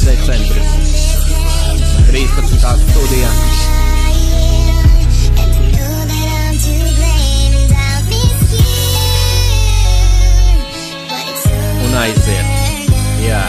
decembris, 13. studija. Un aiziet, jā.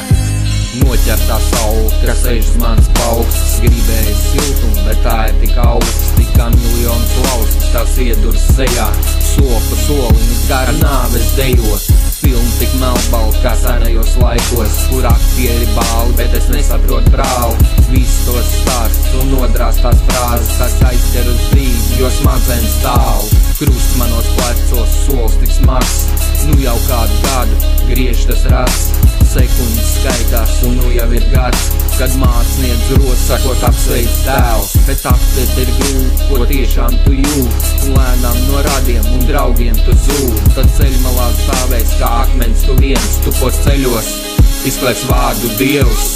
Noķertā saule, kas sēž uz manas paaugstas, gribēja siltumu, bet tā ir tik augsts, tik kā miljonu plaustas, tās iedurs sejā, soli pa solim, gara nāves dejos, filmu tik melnbalta kā senajos laikos, kur aktieri bāli, bet es nesaprotu brāli, visus tos stāsts un nodrāstās frāzes, tas aizķer uz brīdi, jo smadzenes tālu, krusts manos plecos, solis tik smags, nu jau kādu gadu, griež tas rats, sekundes skaitās un nu jau ir gads, kad mācniedz rosakot apsveic tēvs, bet aptvert ir grūti, ko tiešām tu jūt, un lēnām no radiem un draugiem tu zūd, tad ceļmalā stāvēs kā akmens tu viens, tupos ceļos, izklēs vārdu Dievs.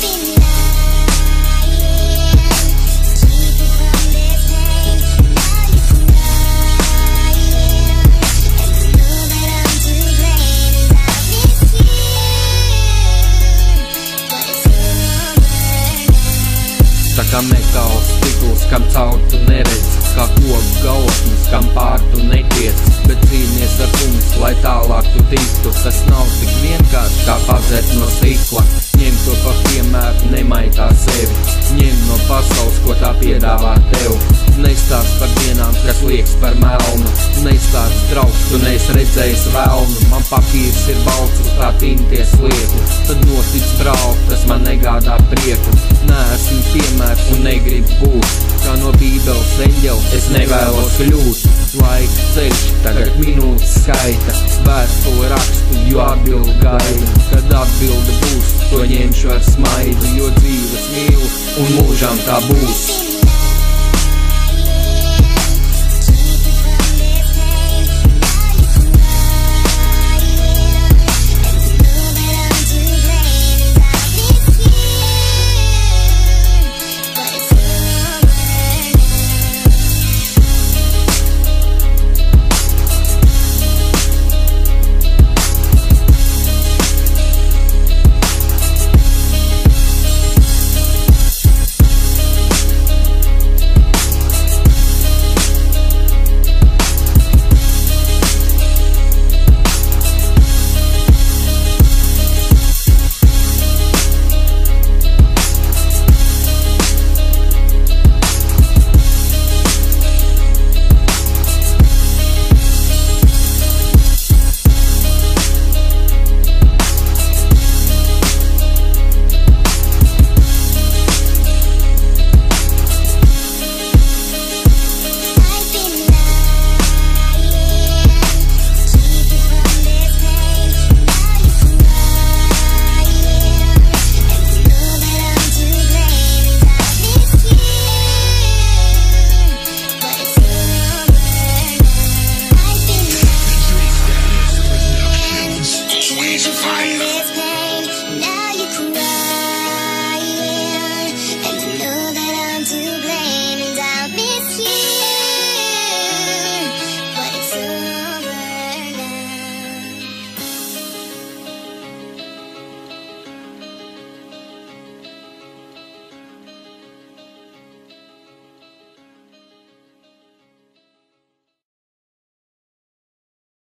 Tā kā metāls stikls, kam caur tu neredz, kā koku galotnis, kam pār tu netiec, bet cīnies ar kungs, lai tālāk tu tiktu, tas nav tik vienkārši kā pazert no stikla, ņem to pa piemēru, nemaitā sevi, ņem no pasaules, ko tā piedāvā tev, nestāst par dienām, kas liekas par melnu, nestāst draugs, tu neesi redzējis velnu, man papīrs ir balts, uz tā tinties lietu, tad notic brāl, tas man negādā prieku, neesmu piemērs un negribu būt, kā no bībeles eņģeli, es nevēlos kļūt, laika ceļš, tagad minūtes skaita, vēstuli rakstu, jo atbildi gaida, kad atbilde būs, to ņemšu ar smaidu, jo dzīves mīlu un mūžām tā būs.